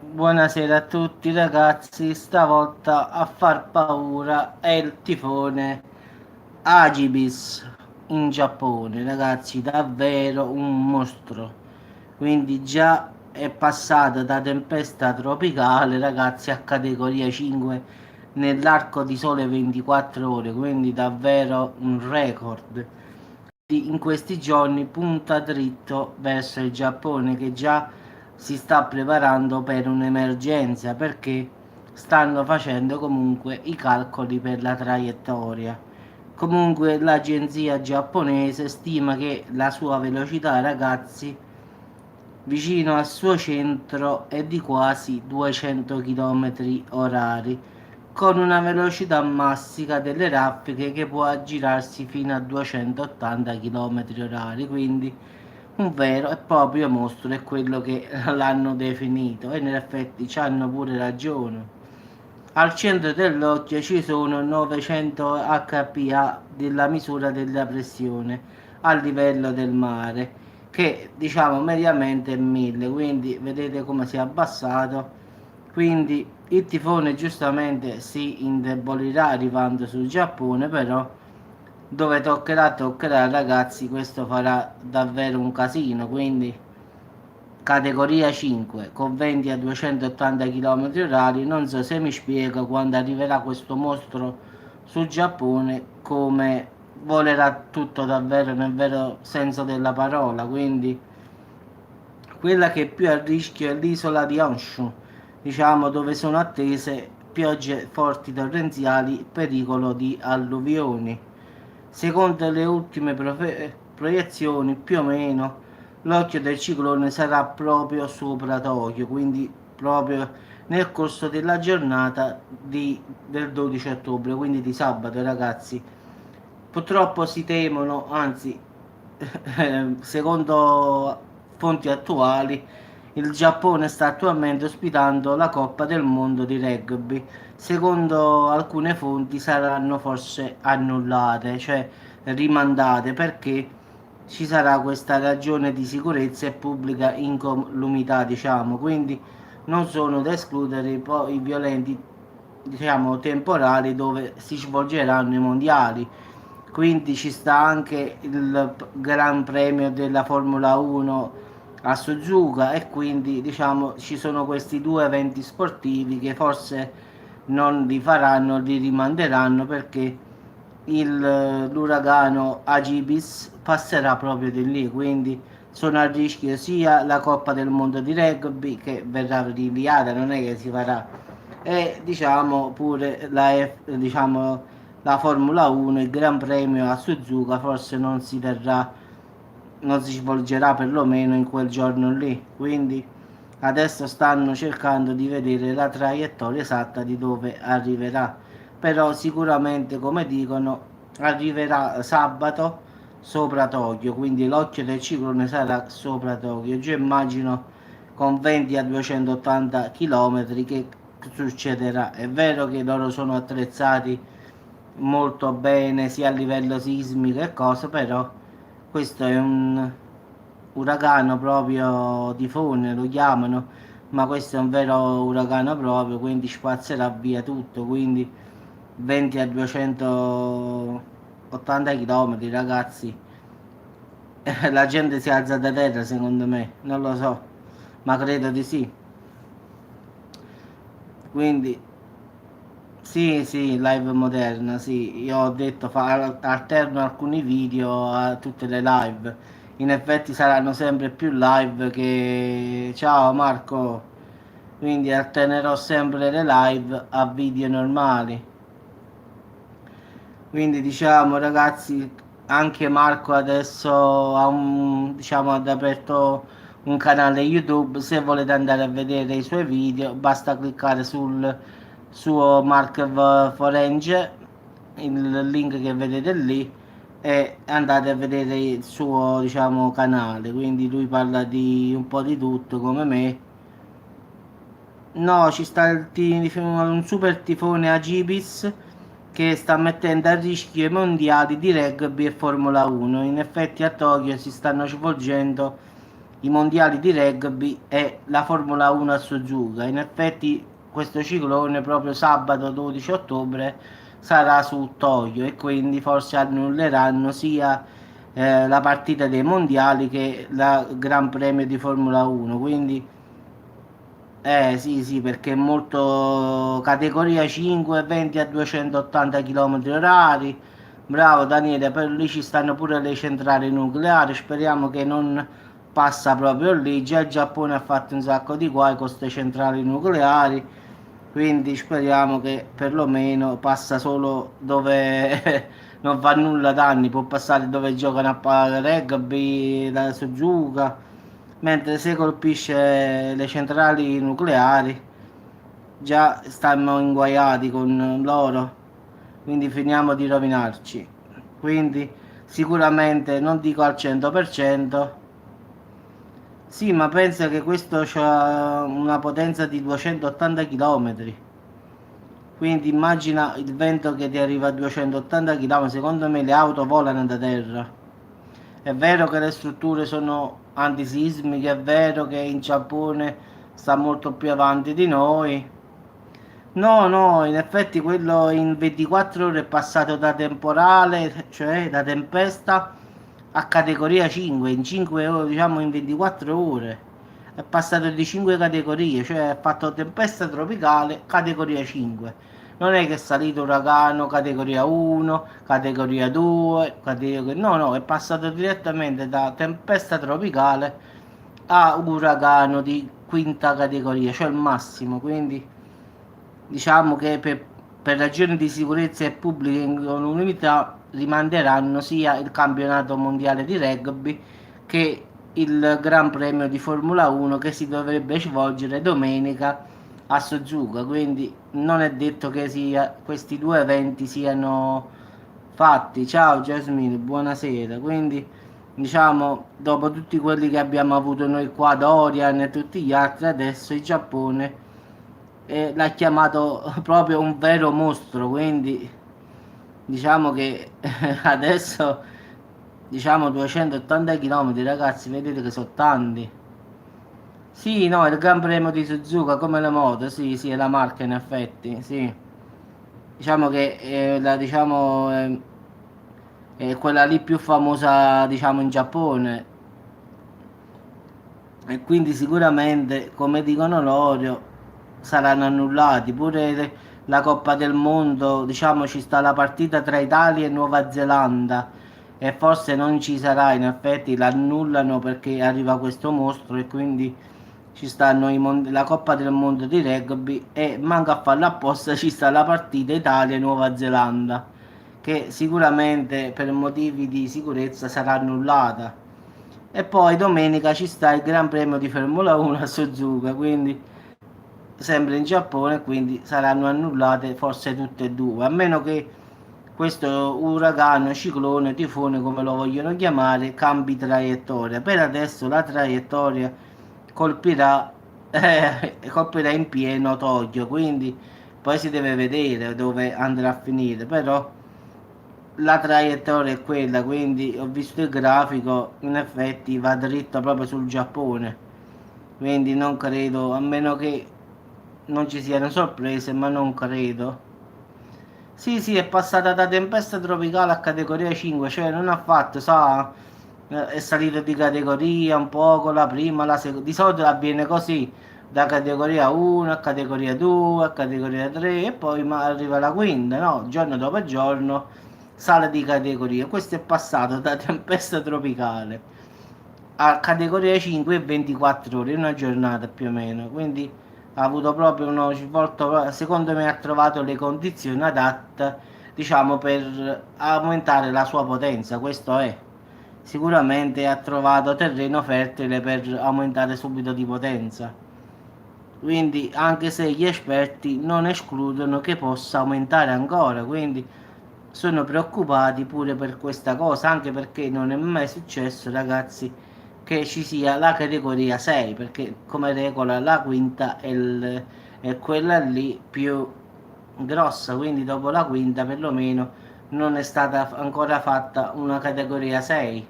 Buonasera a tutti ragazzi, stavolta a far paura è il tifone Agibis in Giappone, ragazzi, davvero un mostro. Quindi già è passata da tempesta tropicale, ragazzi, a categoria 5 nell'arco di sole 24 ore, quindi davvero un record. In questi giorni punta dritto verso il Giappone che già si sta preparando per un'emergenza perché stanno facendo comunque i calcoli per la traiettoria. Comunque l'agenzia giapponese stima che la sua velocità, ragazzi, vicino al suo centro è di quasi 200 km orari, con una velocità massima delle raffiche che può aggirarsi fino a 280 km orari, quindi un vero e proprio mostro è quello che l'hanno definito e in effetti ci hanno pure ragione. Al centro dell'occhio ci sono 900 HPa della misura della pressione a livello del mare, che diciamo mediamente è 1000, quindi vedete come si è abbassato. Quindi il tifone giustamente si indebolirà arrivando sul Giappone, però dove toccherà toccherà ragazzi, questo farà davvero un casino, quindi categoria 5 con venti a 280 km orari. Non so se mi spiego quando arriverà questo mostro sul Giappone come volerà tutto davvero nel vero senso della parola. Quindi quella che è più a rischio è l'isola di Honshu, diciamo, dove sono attese piogge forti torrenziali, pericolo di alluvioni. Secondo le ultime proiezioni, più o meno, l'occhio del ciclone sarà proprio sopra Tokyo, quindi proprio nel corso della giornata del 12 ottobre, quindi di sabato, ragazzi. Purtroppo si temono, anzi, secondo fonti attuali, il Giappone sta attualmente ospitando la Coppa del Mondo di rugby. Secondo alcune fonti saranno forse annullate, cioè rimandate, perché ci sarà questa ragione di sicurezza e pubblica incolumità, diciamo. Quindi non sono da escludere poi i violenti, diciamo, temporali dove si svolgeranno i mondiali. Quindi ci sta anche il Gran Premio della Formula 1 a Suzuka, e quindi diciamo ci sono questi due eventi sportivi che forse non li faranno, li rimanderanno perché l'uragano Agibis passerà proprio di lì, quindi sono a rischio sia la Coppa del Mondo di rugby, che verrà rinviata, non è che si farà, e diciamo pure diciamo, la Formula 1, il Gran Premio a Suzuka forse non si terrà, non si svolgerà perlomeno in quel giorno lì. Quindi adesso stanno cercando di vedere la traiettoria esatta di dove arriverà, però sicuramente, come dicono, arriverà sabato sopra Tokyo, quindi l'occhio del ciclone sarà sopra Tokyo. Io immagino con 20 a 280 km che succederà. È vero che loro sono attrezzati molto bene sia a livello sismico e cose, però questo è un uragano proprio tifone, lo chiamano, ma questo è un vero uragano proprio, quindi spazzerà via tutto, quindi 20 a 280 km, ragazzi. La gente si alza da terra, secondo me, non lo so, ma credo di sì. Quindi sì, sì, live moderna, sì, io ho detto alterno alcuni video a tutte le live. In effetti saranno sempre più live che... Ciao Marco, quindi alternerò sempre le live a video normali. Quindi diciamo ragazzi, anche Marco adesso ha diciamo, ha aperto un canale YouTube. Se volete andare a vedere i suoi video basta cliccare sul suo Mark Forange, il link che vedete lì, e andate a vedere il suo, diciamo, canale. Quindi lui parla di un po' di tutto come me. No, ci sta un super tifone Agibis che sta mettendo a rischio i mondiali di rugby e Formula 1. In effetti a Tokyo si stanno svolgendo i mondiali di rugby e la Formula 1 a Suzuka. In effetti questo ciclone proprio sabato 12 ottobre sarà su Tokyo e quindi forse annulleranno sia la partita dei mondiali che la Gran Premio di Formula 1. Quindi sì, sì, perché è molto categoria 5, 20 a 280 km orari. Bravo Daniele, per lì ci stanno pure le centrali nucleari. Speriamo che non passa proprio lì. Già il Giappone ha fatto un sacco di guai con queste centrali nucleari. Quindi speriamo che perlomeno passa solo dove non fa nulla danni. Può passare dove giocano a rugby, da Suzuka. Mentre se colpisce le centrali nucleari, già stanno inguaiati con loro, quindi finiamo di rovinarci. Quindi sicuramente non dico al 100%, sì, ma penso che questo ha una potenza di 280 km. Quindi immagina il vento che ti arriva a 280 km, secondo me le auto volano da terra. È vero che le strutture sono antisismiche, è vero che in Giappone sta molto più avanti di noi. No, no, in effetti quello in 24 ore è passato da temporale, cioè da tempesta, a categoria 5, in 5 ore, diciamo in 24 ore. È passato di 5 categorie, cioè ha fatto tempesta tropicale, categoria 5. Non è che è salito uragano, categoria 1, categoria 2, categoria... No, no, è passato direttamente da tempesta tropicale a uragano di quinta categoria, cioè il massimo, quindi diciamo che per ragioni di sicurezza e pubblica incolumità rimanderanno sia il campionato mondiale di rugby che il Gran Premio di Formula 1 che si dovrebbe svolgere domenica a Suzuka. Quindi non è detto che questi due eventi siano fatti. Ciao Jasmine, buonasera. Quindi diciamo, dopo tutti quelli che abbiamo avuto noi qua, Dorian e tutti gli altri, adesso il Giappone l'ha chiamato proprio un vero mostro, quindi diciamo che adesso diciamo 280 km ragazzi, vedete che sono tanti. Sì, no, il Gran Premio di Suzuka come le moto, sì, sì, è la marca in effetti, sì. Diciamo che è quella lì più famosa, diciamo, in Giappone. E quindi sicuramente, come dicono loro, saranno annullati. Pure la Coppa del Mondo, diciamo, ci sta la partita tra Italia e Nuova Zelanda e forse non ci sarà, in effetti l'annullano perché arriva questo mostro e quindi ci stanno la Coppa del Mondo di rugby e manca a farla apposta ci sta la partita Italia-Nuova Zelanda che sicuramente per motivi di sicurezza sarà annullata. E poi domenica ci sta il Gran Premio di Formula 1 a Suzuka, quindi sempre in Giappone, quindi saranno annullate forse tutte e due, a meno che questo uragano, ciclone, tifone, come lo vogliono chiamare, cambi traiettoria. Per adesso la traiettoria colpirà, colpirà in pieno Tokyo, quindi poi si deve vedere dove andrà a finire, però la traiettoria è quella, quindi ho visto il grafico, in effetti va dritto proprio sul Giappone, quindi non credo, a meno che non ci siano sorprese, ma non credo. Sì, sì, è passata da tempesta tropicale a categoria 5, cioè non ha fatto, sa, è salito di categoria un poco, la prima, la seconda, di solito avviene così, da categoria 1 a categoria 2 a categoria 3 e poi arriva la quinta, no? Giorno dopo giorno sale di categoria. Questo è passato da tempesta tropicale a categoria 5 e 24 ore, una giornata più o meno, quindi ha avuto proprio uno svolto, secondo me ha trovato le condizioni adatte, diciamo, per aumentare la sua potenza, questo è. Sicuramente ha trovato terreno fertile per aumentare subito di potenza. Quindi anche se gli esperti non escludono che possa aumentare ancora, quindi sono preoccupati pure per questa cosa, anche perché non è mai successo, ragazzi, che ci sia la categoria 6, perché come regola la quinta è quella lì più grossa, quindi dopo la quinta perlomeno non è stata ancora fatta una categoria 6.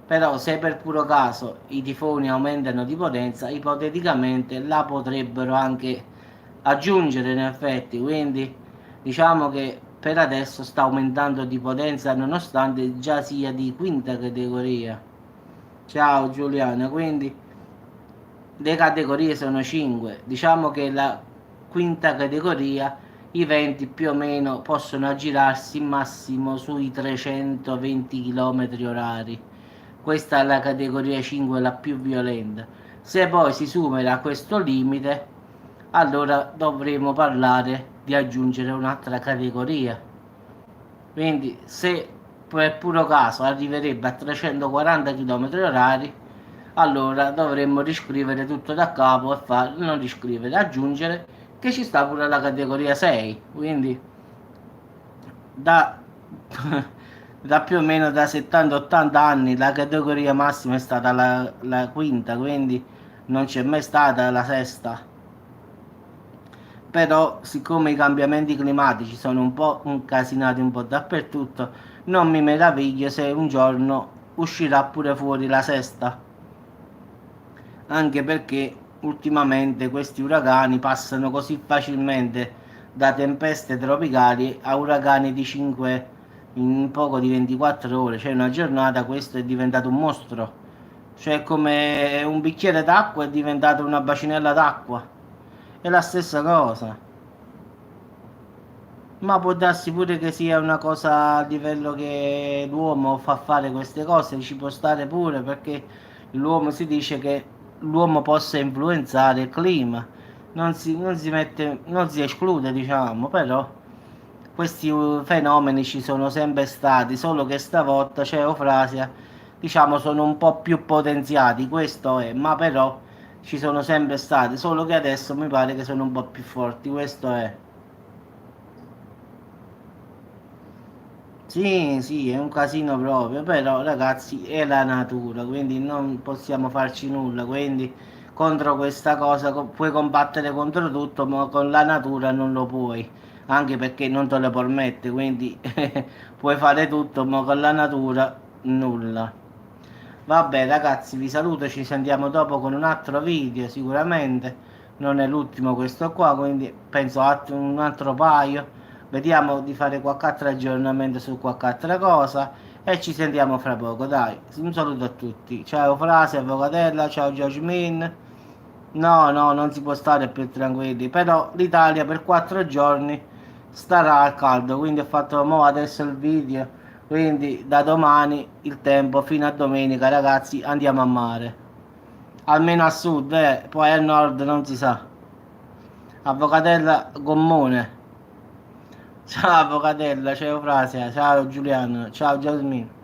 Però se per puro caso i tifoni aumentano di potenza, ipoteticamente la potrebbero anche aggiungere in effetti, quindi diciamo che per adesso sta aumentando di potenza nonostante già sia di quinta categoria. Ciao Giuliana, quindi le categorie sono 5, diciamo che la quinta categoria i venti più o meno possono aggirarsi massimo sui 320 km orari. Questa è la categoria 5, la più violenta. Se poi si supera questo limite, allora dovremo parlare di aggiungere un'altra categoria. Quindi se per puro caso arriverebbe a 340 km orari, allora dovremmo riscrivere tutto da capo e non riscrivere, aggiungere che ci sta pure la categoria 6. Quindi da, da più o meno da 70-80 anni la categoria massima è stata la quinta, quindi non c'è mai stata la sesta. Però siccome i cambiamenti climatici sono un po' incasinati un po' dappertutto, non mi meraviglio se un giorno uscirà pure fuori la sesta, anche perché ultimamente questi uragani passano così facilmente da tempeste tropicali a uragani di 5 in poco di 24 ore, cioè una giornata questo è diventato un mostro, cioè come un bicchiere d'acqua è diventato una bacinella d'acqua, è la stessa cosa. Ma può darsi pure che sia una cosa a livello che l'uomo fa fare queste cose, ci può stare pure perché l'uomo si dice che l'uomo possa influenzare il clima, non si esclude, diciamo, però questi fenomeni ci sono sempre stati, solo che stavolta c'è Eufrasia, diciamo, sono un po' più potenziati, questo è, ma però ci sono sempre stati, solo che adesso mi pare che sono un po' più forti, questo è. Sì, sì, è un casino proprio, però ragazzi è la natura, quindi non possiamo farci nulla, quindi contro questa cosa puoi combattere contro tutto, ma con la natura non lo puoi, anche perché non te lo permette, quindi puoi fare tutto, ma con la natura nulla. Vabbè ragazzi, vi saluto, ci sentiamo dopo con un altro video, sicuramente non è l'ultimo questo qua, quindi penso a un altro paio. Vediamo di fare qualche altro aggiornamento su qualche altra cosa e ci sentiamo fra poco, dai. Un saluto a tutti. Ciao Frase, Avvocatella, ciao George Min. No, no, non si può stare più tranquilli, però l'Italia per 4 giorni starà al caldo, quindi ho fatto mo adesso il video, quindi da domani il tempo fino a domenica ragazzi andiamo a mare, almeno a sud, poi al nord non si sa. Avvocatella Gommone. Ciao Avvocatella, ciao Frasia, ciao Giuliano, ciao Jasmine.